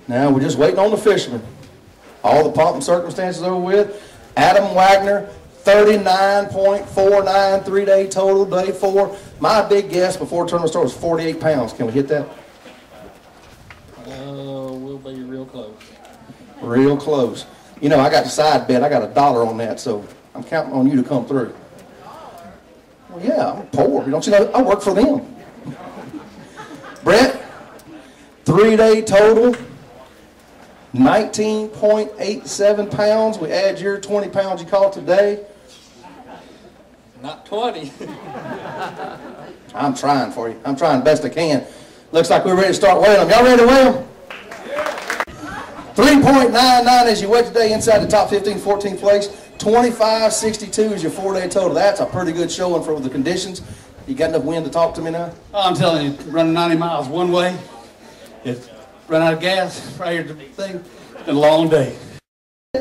Now we're just waiting on the fishermen. All the pomp and circumstances over with. Adam Wagner, 39.49 3-day total, day 4. My big guess before tournament start was 48 pounds. Can we hit that? We'll be real close. Real close. You know, I got the side bet. I got $1 on that, so I'm counting on you to come through. Well, yeah, I'm poor. Don't you know? I work for them. Brett, 3-day total, 19.87 pounds. We add your 20 pounds you caught today. Not 20. I'm trying for you. I'm trying best I can. Looks like we're ready to start weighing them. Y'all ready to weigh them? 3.99 as you weigh today inside the top 15, 14th place. 25.62 is your 4-day total. That's a pretty good showing for the conditions. You got enough wind to talk to me now? Oh, I'm telling you, running 90 miles one way, it's run out of gas, right here, the thing, it's been a long day.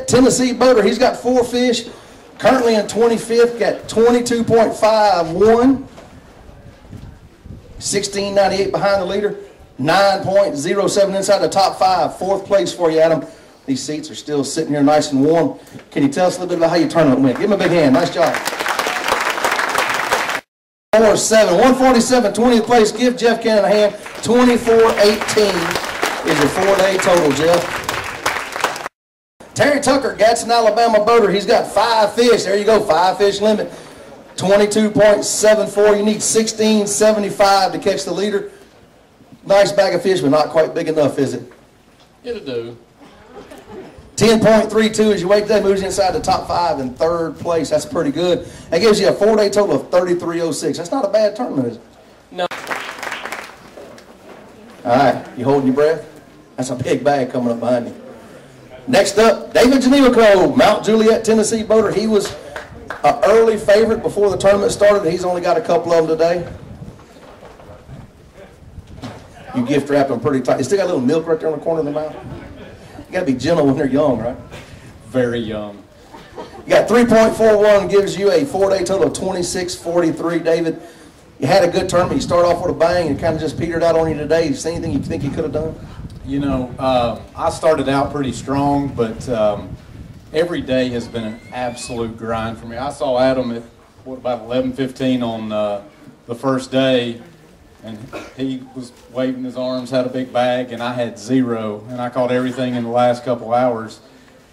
Tennessee boater, he's got 4 fish. Currently in 25th, got 22.51. 16.98 behind the leader. 9.07 inside the top 5. 4th place for you, Adam. These seats are still sitting here nice and warm. Can you tell us a little bit about how your tournament went? Give him a big hand. Nice job. 4-7. 147, 20th place. Give Jeff Cannon a hand. 24.18 is your 4-day total, Jeff. Terry Tucker, Gadsden, Alabama boater. He's got 5 fish. There you go, 5 fish limit. 22.74. You need 16.75 to catch the leader. Nice bag of fish, but not quite big enough, is it? It'll do. 10.32 as you wait today, moves you inside the top 5 in 3rd place. That's pretty good. That gives you a 4-day total of 33.06. That's not a bad tournament, is it? No. All right, you holding your breath? That's a big bag coming up behind you. Next up, David Janico, Mount Juliet, Tennessee boater. He was an early favorite before the tournament started. He's only got a couple of them today. You gift wrap them pretty tight. You still got a little milk right there on the corner of the mouth. You got to be gentle when they're young, right? Very young. You got 3.41, gives you a 4-day total of 26.43. David, you had a good tournament. You started off with a bang and kind of just petered out on you today. Is there anything you think you could have done? You know, I started out pretty strong, but every day has been an absolute grind for me. I saw Adam at, what, about 11:15 on the first day, and he was waving his arms, had a big bag, and I had 0, and I caught everything in the last couple hours.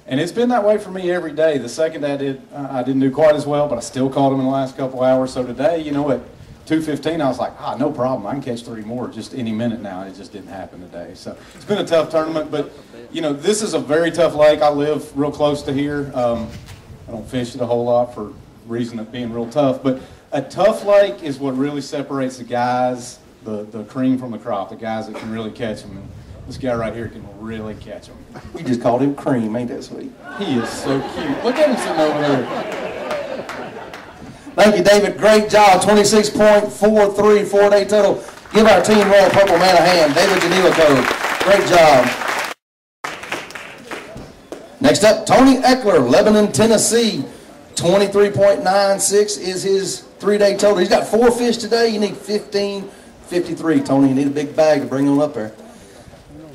And it's been that way for me every day. The second day I didn't do quite as well, but I still caught him in the last couple hours. So today, you know, at 2:15, I was like, no problem. I can catch 3 more just any minute now. It just didn't happen today. So it's been a tough tournament, but, you know, this is a very tough lake. I live real close to here. I don't fish it a whole lot for reason of being real tough, but a tough lake is what really separates the guys, the cream from the crop, the guys that can really catch them. And this guy right here can really catch them. You just called him cream, ain't that sweet? He is so cute. Look at him sitting over there. Thank you, David. Great job. 26.43 4-day total. Give our Team Royal Purple man a hand. David Janico. Great job. Next up, Tony Eckler, Lebanon, Tennessee. 23.96 is his 3-day total. He's got 4 fish today. You need 15.53. Tony, you need a big bag to bring on up there.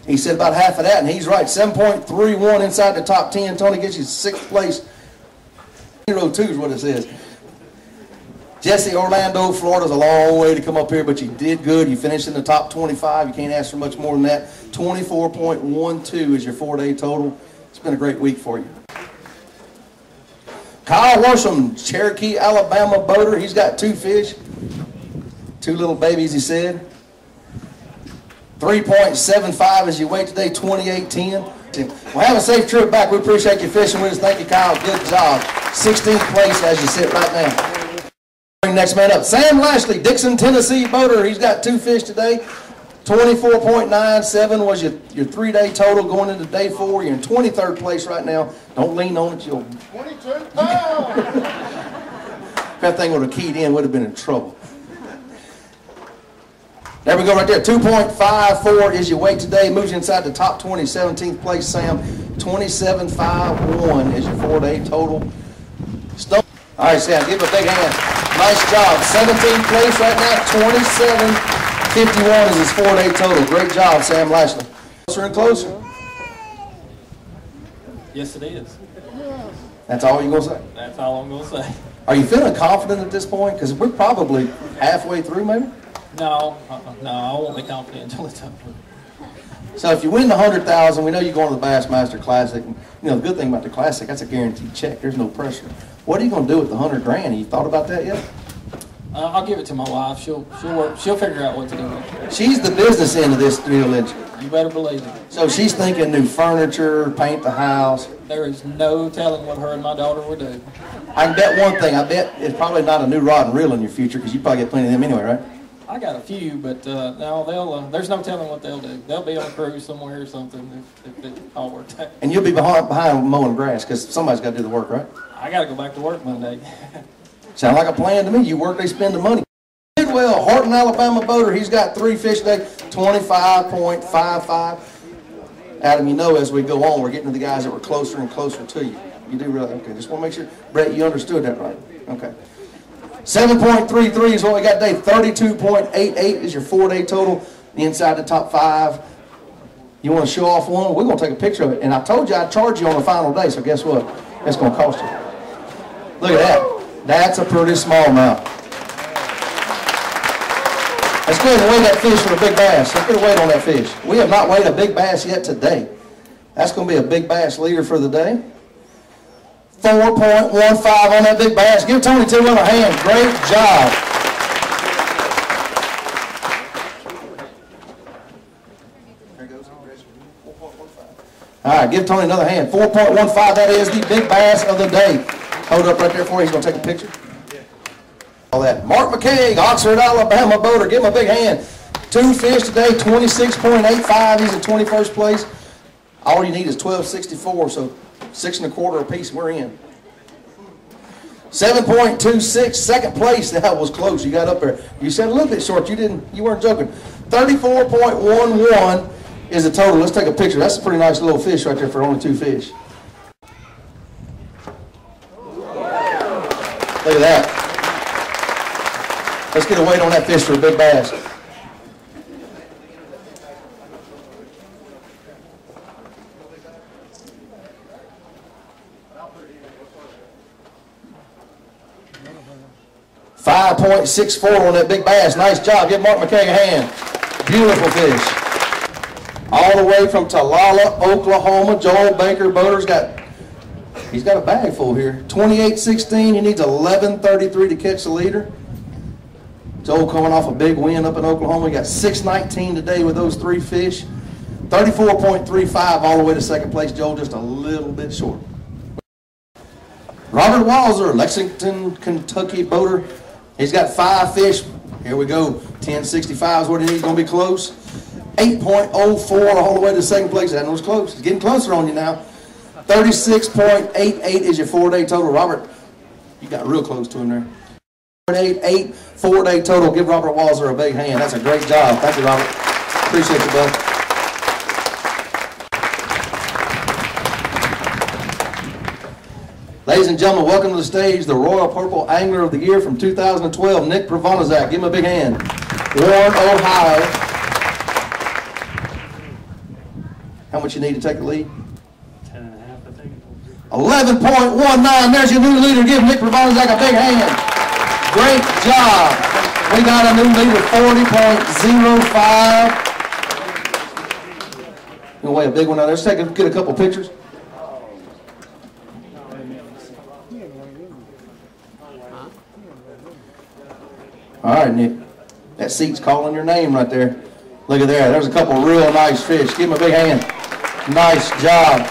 He said about half of that, and he's right. 7.31 inside the top 10. Tony gets you 6th place. 02 is what it says. Jesse, Orlando, Florida's a long way to come up here, but you did good. You finished in the top 25. You can't ask for much more than that. 24.12 is your 4-day total. It's been a great week for you. Kyle Worsham, Cherokee, Alabama boater. He's got 2 fish. 2 little babies, he said. 3.75 as you wait today, 28.10. Well, have a safe trip back. We appreciate you fishing with us. Thank you, Kyle. Good job. 16th place as you sit right now. Next man up, Sam Lashley, Dixon, Tennessee boater. He's got 2 fish today. 24.97 was your 3-day total going into day 4. You're in 23rd place right now. Don't lean on it. You'll 22 pounds. If that thing would have keyed in, would have been in trouble. There we go right there. 2.54 is your weight today. Moves you inside the top 20, 17th place, Sam. 27.51 is your 4-day total. All right, Sam, give him a big hand. Nice job. 17th place right now, 27.51 is his 4-day total. Great job, Sam Lashley. Closer and closer. Yes, it is. That's all you're going to say? That's all I'm going to say. Are you feeling confident at this point? Because we're probably halfway through, maybe? No, no, I won't be confident until it's over. So if you win the 100,000, we know you're going to the Bassmaster Classic. And, you know, the good thing about the Classic, that's a guaranteed check. There's no pressure. What are you going to do with the 100 grand? Have you thought about that yet? I'll give it to my wife. She'll work. She'll figure out what to do with it. She's the business end of this deal, isn't she? You better believe it. So she's thinking new furniture, paint the house. There is no telling what her and my daughter will do. I can bet one thing. I bet it's probably not a new rod and reel in your future because you probably get plenty of them anyway, right? I got a few, but no, they'll. There's no telling what they'll do. They'll be on a cruise somewhere or something if it all works out. And you'll be behind mowing grass because somebody's got to do the work, right? I got to go back to work Monday. Sound like a plan to me. You work, they spend the money. Well, Horton, Alabama boater, he's got 3 fish today, 25.55. Adam, you know as we go on, we're getting to the guys that were closer and closer to you. You do really, okay, just want to make sure, Brett, you understood that right. Okay. 7.33 is what we got today. 32.88 is your 4-day total. Inside the top 5. You want to show off one? We're going to take a picture of it. And I told you I'd charge you on the final day, so guess what? That's going to cost you. Look at that. That's a pretty small amount. Let's go ahead and weigh that fish for a big bass. Let's get a weight on that fish. We have not weighed a big bass yet today. That's going to be a big bass leader for the day. 4.15 on that big bass. Give Tony two another hand. Great job. All right, give Tony another hand. 4.15, that is the big bass of the day. Hold it up right there for you. He's going to take a picture. All that. Mark McKay, Oxford, Alabama boater. Give him a big hand. 2 fish today, 26.85. He's in 21st place. All you need is 12.64, so 6 1/4 apiece. We're in. 7.26, second place. That was close. You got up there. You said a little bit short. You weren't joking. 34.11 is the total. Let's take a picture. That's a pretty nice little fish right there for only 2 fish. Look at that. Let's get a weight on that fish for a big bass. $5.64 on that big bass. Nice job. Give Mark McKay a hand. Beautiful fish. All the way from Talala, Oklahoma. Joel Baker boater's he's got a bag full here. 28.16. He needs 11.33 to catch the leader. Joel coming off a big win up in Oklahoma. He got 6.19 today with those 3 fish. 34.35 all the way to second place. Joel just a little bit short. Robert Walzer, Lexington, Kentucky boater. He's got 5 fish. Here we go. 10.65 is what he needs. Going to be close. 8.04 all the way to second place. That was close. He's getting closer on you now. 36.88 is your 4-day total. Robert, you got real close to him there. 0.88, 4-day total. Give Robert Walzer a big hand. That's a great job. Thank you, Robert. Appreciate you, bud. Ladies and gentlemen, welcome to the stage, the Royal Purple Angler of the Year from 2012, Nick Provanizak. Give him a big hand. Warren, Ohio. How much you need to take the lead? 10.5, I think. 11.19. There's your new leader. Give Nick Provanizak a big hand. Great job. We got a new leader, 40.05. Gonna weigh a big one out there. Let's get a couple pictures. All right, Nick. That seat's calling your name right there. Look at there. There's a couple real nice fish. Give him a big hand. Nice job.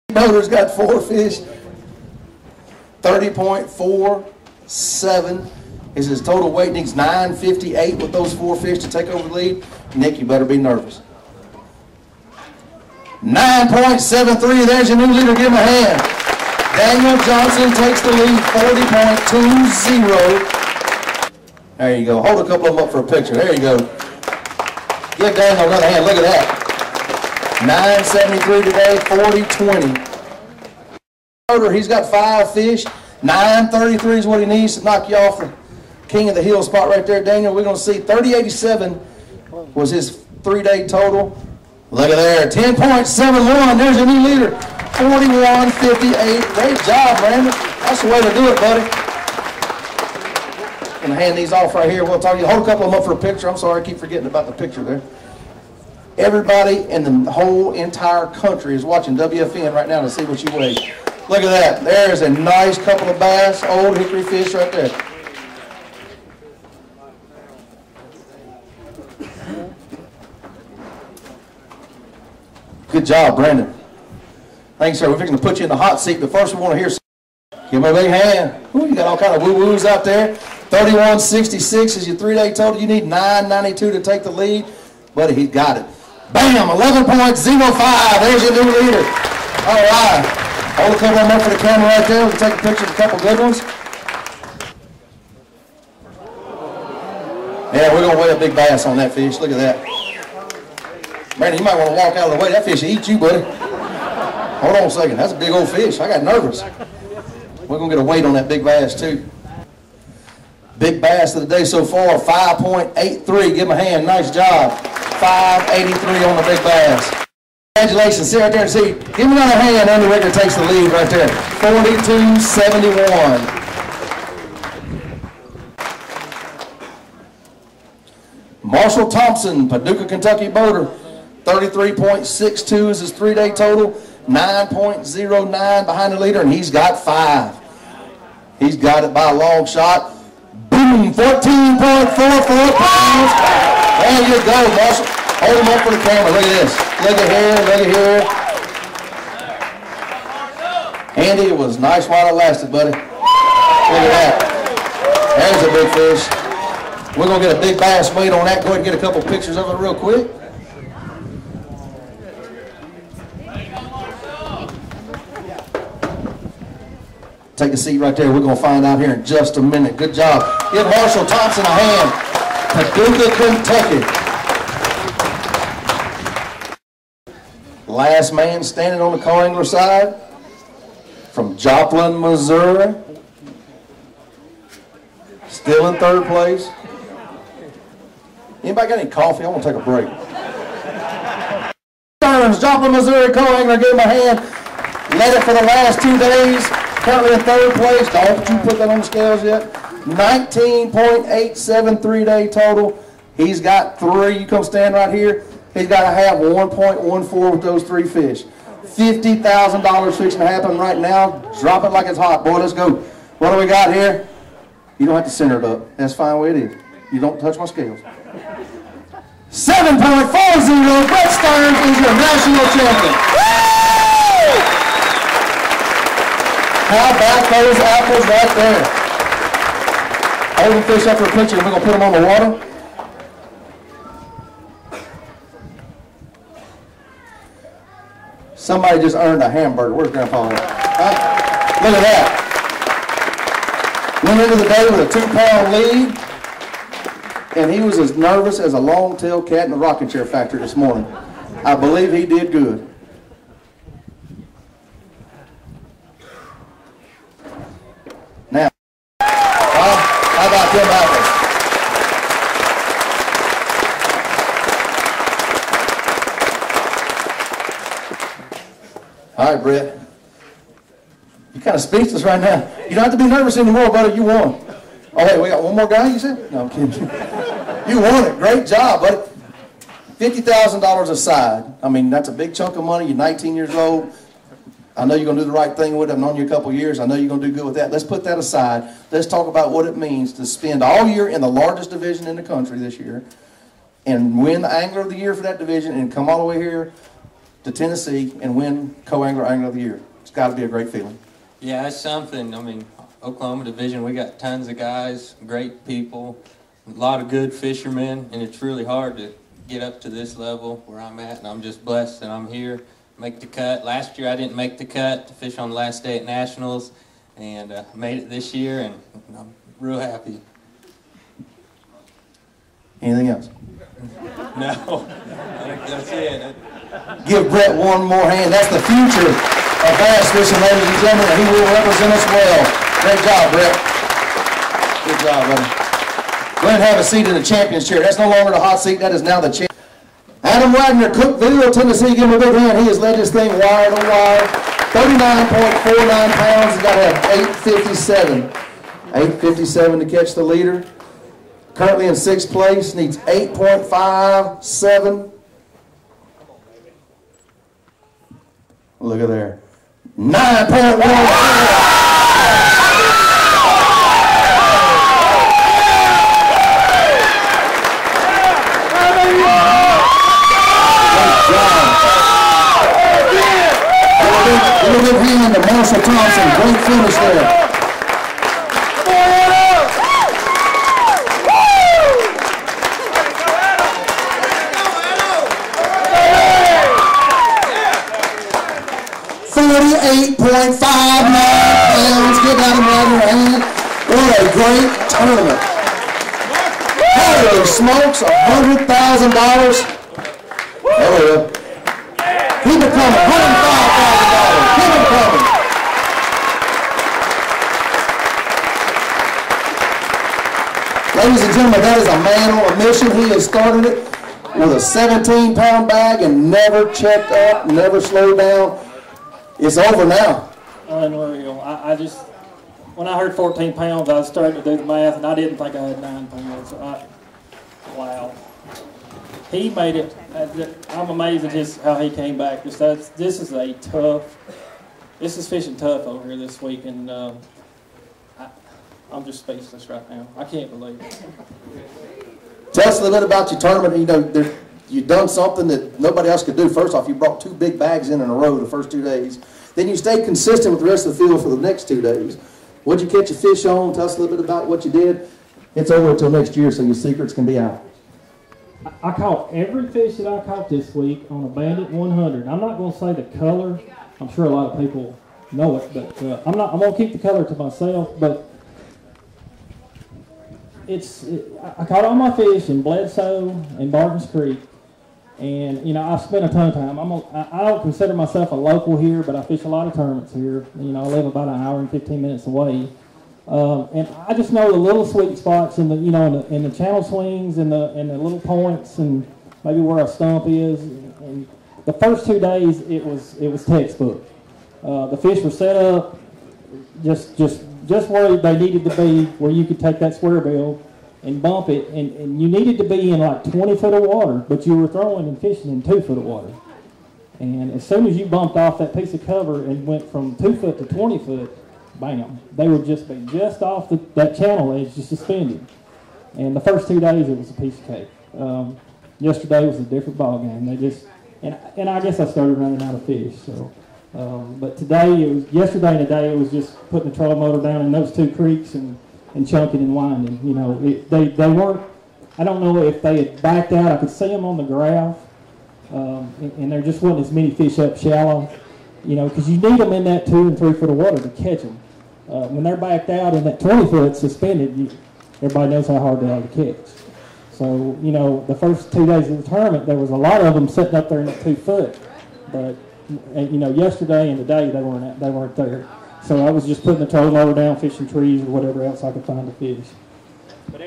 Boater's got 4 fish. 30.47 is his total weight. Needs 9.58 with those 4 fish to take over the lead. Nick, you better be nervous. 9.73. There's your new leader. Give him a hand. Daniel Johnson takes the lead. 40.20. There you go. Hold a couple of them up for a picture. There you go. Give Daniel another hand. Look at that. 9.73 today. 40.20. He's got 5 fish. 9:33 is what he needs to knock you off the king of the hill spot right there, Daniel. We're going to see 30.87 was his 3-day total. Look at there, 10.71. There's your new leader, 41.58. Great job, Brandon. That's the way to do it, buddy. I'm going to hand these off right here. We'll talk to you. Hold a couple of them up for a picture. I'm sorry, I keep forgetting about the picture there. Everybody in the whole entire country is watching WFN right now to see what you weigh. Look at that. There's a nice couple of bass, old hickory fish right there. Good job, Brandon. Thanks, sir. We're fixing to put you in the hot seat, but first we want to hear. Give him a big hand. Ooh, you got all kind of woo-woos out there. 31.66 is your 3-day total. You need 9.92 to take the lead. Buddy, he got it. Bam! 11.05. There's your new leader. All right. Hold a couple of them up for the camera right there. We'll take a picture of a couple good ones. Yeah, we're going to weigh a big bass on that fish. Look at that. Brandon, you might want to walk out of the way. That fish will eat you, buddy. Hold on a second. That's a big old fish. I got nervous. We're going to get a weight on that big bass, too. Big bass of the day so far, 5.83. Give him a hand. Nice job. 5.83 on the big bass. Congratulations. Sit right there and see. Give him another hand. Andy Ricker takes the lead right there. 42.71. Marshall Thompson, Paducah, Kentucky boater. 33.62 is his 3-day total. 9.09 behind the leader, and he's got 5. He's got it by a long shot. Boom, 14.44 pounds. There you go, Marshall. Hold him up for the camera. Look at this. Look at here, look at here. Andy, it was nice while it lasted, buddy. Look at that. There's a big fish. We're going to get a big bass weight on that. Go ahead and get a couple pictures of it real quick. Take a seat right there. We're going to find out here in just a minute. Good job. Give Marshall Thompson a hand. Paducah, Kentucky. Last man standing on the co-angler side from Joplin, Missouri. Still in 3rd place. Anybody got any coffee? I want to take a break. Stearnes, Joplin, Missouri co-angler. Give him a hand. Led it for the last 2 days. Currently in 3rd place. Don't you put that on the scales yet. 19.87 3-day total. He's got 3. You come stand right here. He's got to have 1.14 with those 3 fish. $50,000 fixing to happen right now. Drop it like it's hot, boy. Let's go. What do we got here? You don't have to center it up. That's fine the way it is. You don't touch my scales. 7.40. Brett Stearnes is your national champion. Woo! How about those apples right there? Hold the fish up for a picture and we're going to put them on the water. Somebody just earned a hamburger. Where's Grandpa at? Huh? Look at that. Went into the day with a 2-pound lead, and he was as nervous as a long-tailed cat in the rocking chair factory this morning. I believe he did good. Now, how about them apples? All right, Brett. You're kind of speechless right now. You don't have to be nervous anymore, buddy. You won. Oh, hey, we got one more guy, you said? No, I'm kidding. You won it. Great job, buddy. $50,000 aside. I mean, that's a big chunk of money. You're 19 years old. I know you're going to do the right thing with it. I've known you a couple of years. I know you're going to do good with that. Let's put that aside. Let's talk about what it means to spend all year in the largest division in the country this year and win the Angler of the Year for that division and come all the way here to Tennessee and win Co-Angler Angler of the Year. It's got to be a great feeling. Yeah, it's something. I mean, Oklahoma Division, we got tons of guys, great people, a lot of good fishermen, and it's really hard to get up to this level where I'm at, and I'm just blessed that I'm here, make the cut. Last year I didn't make the cut to fish on the last day at Nationals, and made it this year, and I'm real happy. Anything else? No, I think that's it. Give Brett one more hand. That's the future of bass fishing, ladies and gentlemen, and he will represent us well. Great job, Brett. Good job, buddy. Go ahead and have a seat in the champion's chair. That's no longer the hot seat. That is now the champ. Adam Wagner, Cookeville, Tennessee. Give him a big hand. He has led this thing wire to wire. 39.49 pounds. He's got to have 857. 857 to catch the leader. Currently in 6th place. Needs 8.57. Look at there. 9.1. Give a big hand to Marshall Thompson. Great finish there. 48.59 pounds. Give Adam Wagner a hand. What a great tournament. Holy smokes, $100,000. There keep it coming, $105,000. Keep it coming. Ladies and gentlemen, that is a man on a mission. He has started it with a 17-pound bag and never checked up, never slowed down. It's over now. Unreal. I just, when I heard 14 pounds, I was starting to do the math, and I didn't think I had 9 pounds. Wow. He made it. I'm amazed at how he came back. This is a tough. This is fishing tough over here this week, and I'm just speechless right now. I can't believe it. Tell us a little bit about your tournament. You know, you've done something that nobody else could do. First off, you brought 2 big bags in a row the first 2 days. Then you stayed consistent with the rest of the field for the next 2 days. What'd you catch your fish on? Tell us a little bit about what you did. It's over until next year, so your secrets can be out. I caught every fish that I caught this week on a Bandit 100. I'm not going to say the color. I'm sure a lot of people know it, but I'm going to keep the color to myself. But I caught all my fish in Bledsoe and Barton's Creek, and you know I've spent a ton of time. I don't consider myself a local here, but I fish a lot of tournaments here. You know, I live about an hour and 15 minutes away. And I just know the little sweet spots in the in the channel swings and the little points and maybe where a stump is. And the first 2 days it was textbook. The fish were set up just where they needed to be, where you could take that square bill and bump it, and you needed to be in like 20 foot of water, but you were throwing and fishing in 2 foot of water. And as soon as you bumped off that piece of cover and went from 2 foot to 20 foot. Bam! They would just be just off that channel edge, just suspended. And the first 2 days, it was a piece of cake. Yesterday was a different ball game. They just and I guess I started running out of fish. So, but today yesterday and today it was just putting the trolling motor down in those 2 creeks and chunking and winding. You know, they weren't. I don't know if they had backed out. I could see them on the graph, and there just wasn't as many fish up shallow. You know, because you need them in that 2 and 3 foot of water to catch them. When they're backed out in that 20 foot suspended, everybody knows how hard they are to catch. So, you know, the first 2 days of the tournament, there was a lot of them sitting up there in that 2 foot. But, you know, yesterday and today, they weren't there. So I was just putting the trolling motor down, fishing trees or whatever else I could find to fish. But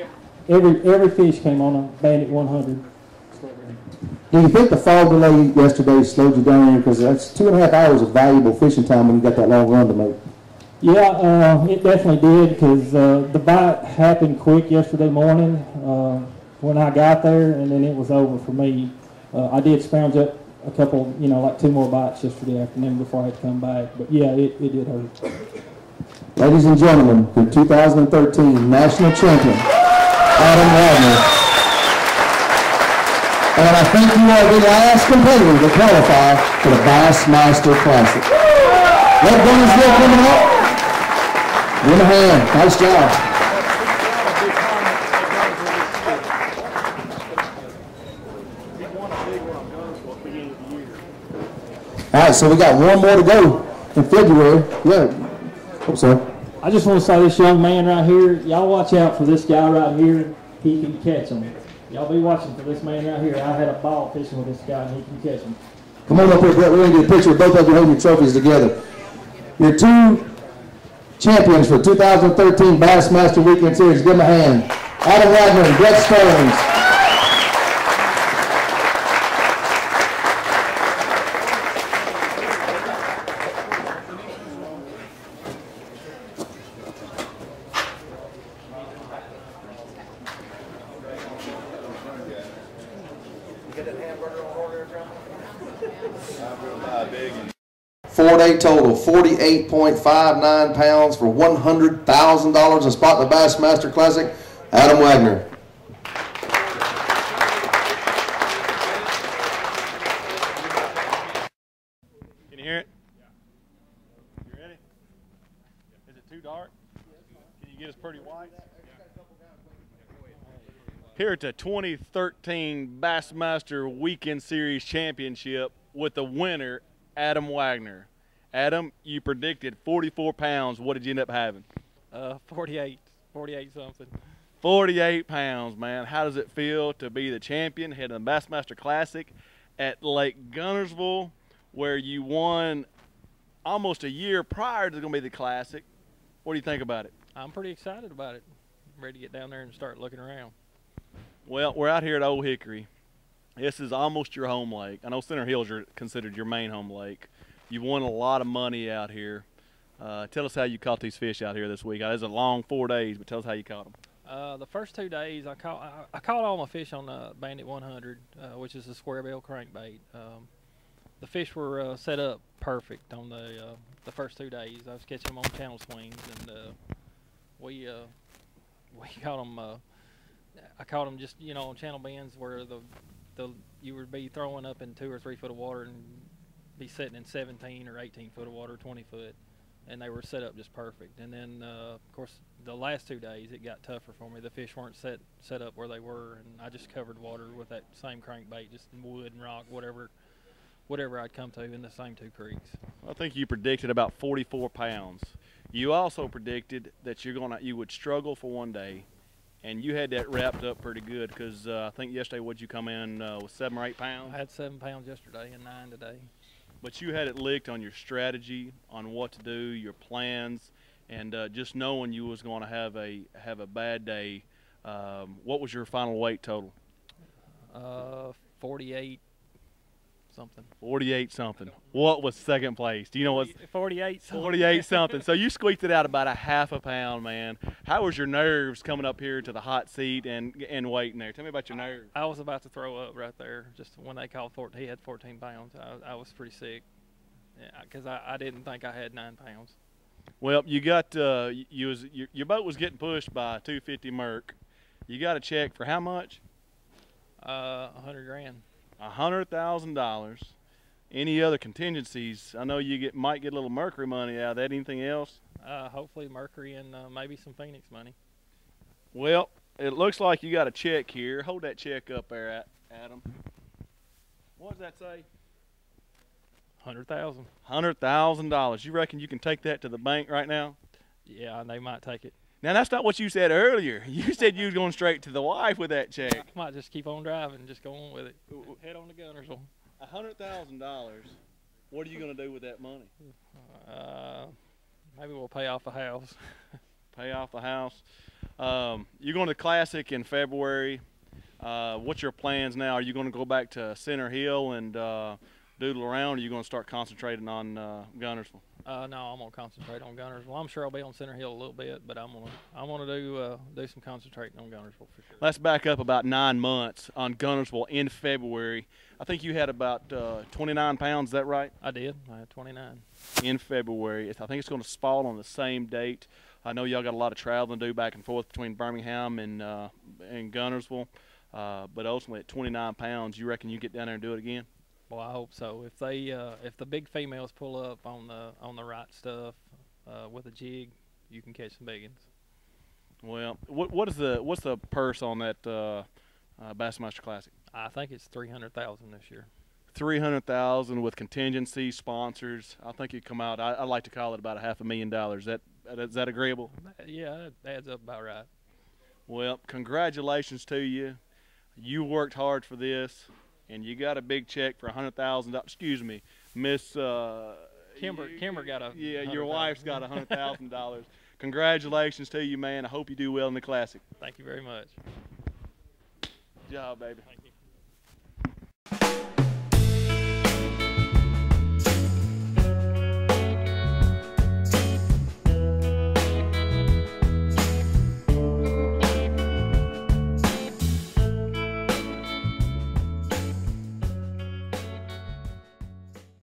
every fish came on a Bandit 100. Do you think the fog delay yesterday slowed you down here? Because that's 2.5 hours of valuable fishing time when you got that long run to make. Yeah, it definitely did, because the bite happened quick yesterday morning when I got there, and then it was over for me. I did scrounge up a couple, you know, like 2 more bites yesterday afternoon before I had to come back. But yeah, it did hurt. Ladies and gentlemen, the 2013 national champion, Adam Wagner. And I think you are the last competitor to qualify for the Bassmaster Classic. Red Gunnersville coming up. Win a hand. Nice job. All right, so we got 1 more to go in February. Yeah. Hope so. I just want to say this young man right here, y'all watch out for this guy right here. He can catch them. Y'all be watching for this man right here. I had a ball fishing with this guy, and he can catch them. Come on up here, Brett. We're going to get a picture of both of you holding your trophies together. Your 2 champions for 2013 Bassmaster Weekend Series. Give them a hand. Adam Wagner and Brett Stearnes. Four-day total, 48.59 pounds for $100,000. A spot in the Bassmaster Classic, Adam Wagner. Can you hear it? You ready? Is it too dark? Can you get us pretty white? Here at the 2013 Bassmaster Weekend Series Championship with the winner, Adam Wagner. Adam, you predicted 44 pounds. What did you end up having? 48 something. 48 pounds, man. How does it feel to be the champion heading the Bassmaster Classic at Lake Guntersville, where you won almost a year prior to going to be the Classic? What do you think about it? I'm pretty excited about it. I'm ready to get down there and start looking around. Well, we're out here at Old Hickory. This is almost your home lake. I know Center Hills are considered your main home lake. You've won a lot of money out here. Tell us how you caught these fish out here this week. It was a long 4 days, but tell us how you caught them. The first 2 days, I caught all my fish on the Bandit 100, which is a square bill crankbait. The fish were set up perfect on the first 2 days. I was catching them on channel swings, and we caught them. I caught them just on channel bends where you would be throwing up in 2 or 3 foot of water and be sitting in 17 or 18 foot of water, 20 foot, and they were set up just perfect. And then of course the last 2 days it got tougher for me. The fish weren't set up where they were, and I just covered water with that same crankbait, just in wood and rock, whatever I'd come to in the same 2 creeks. I think you predicted about 44 pounds. You also predicted that you would struggle for 1 day, and you had that wrapped up pretty good, because I think yesterday, would you come in with 7 or 8 pounds? I had 7 pounds yesterday and 9 today. But you had it licked on your strategy, on what to do, your plans, and just knowing you was going to have a bad day. What was your final weight total? 48 something. 48 something. What was second place? Do you know what? 48 something. 48 something. So you squeaked it out about a half a pound, man. How was your nerves coming up here to the hot seat and waiting there? Tell me about your nerves. I was about to throw up right there. Just when they called he had 14 pounds. I was pretty sick, because I didn't think I had 9 pounds. Well, you got your boat was getting pushed by a 250 Merc. You got a check for how much? 100 grand. $100,000. Any other contingencies? I know you might get a little Mercury money out of that. Anything else? Hopefully Mercury and maybe some Phoenix money. Well, it looks like you got a check here. Hold that check up there, Adam. What does that say? $100,000. $100,000. You reckon you can take that to the bank right now? Yeah, they might take it. Now, that's not what you said earlier. You said you was going straight to the wife with that check. I might just keep on driving, just go on with it. Head on to Guntersville. $100,000. What are you going to do with that money? Maybe we'll pay off a house. Pay off the house. You're going to Classic in February. What's your plans now? Are you going to go back to Center Hill and doodle around, or are you going to start concentrating on Guntersville? No, I'm gonna concentrate on Guntersville. I'm sure I'll be on Center Hill a little bit, but I'm gonna do some concentrating on Guntersville for sure. Let's back up about 9 months on Guntersville in February. I think you had about 29 pounds. Is that right? I did. I had 29 in February. I think it's going to fall on the same date. I know y'all got a lot of traveling to do back and forth between Birmingham and Guntersville, but ultimately at 29 pounds, you reckon you get down there and do it again? Well, I hope so. If the big females pull up on the right stuff with a jig, you can catch some big ones. Well, what's the purse on that Bassmaster Classic? I think it's $300,000 this year. $300,000 with contingency sponsors. I think it come out. I like to call it about $500,000. Is that agreeable? Yeah, it adds up about right. Well, congratulations to you. You worked hard for this. And you got a big check for $100,000. Excuse me, Miss Kimber got a. Yeah, your wife's got $100,000. Congratulations to you, man. I hope you do well in the Classic. Thank you very much. Good job, baby. Thank you.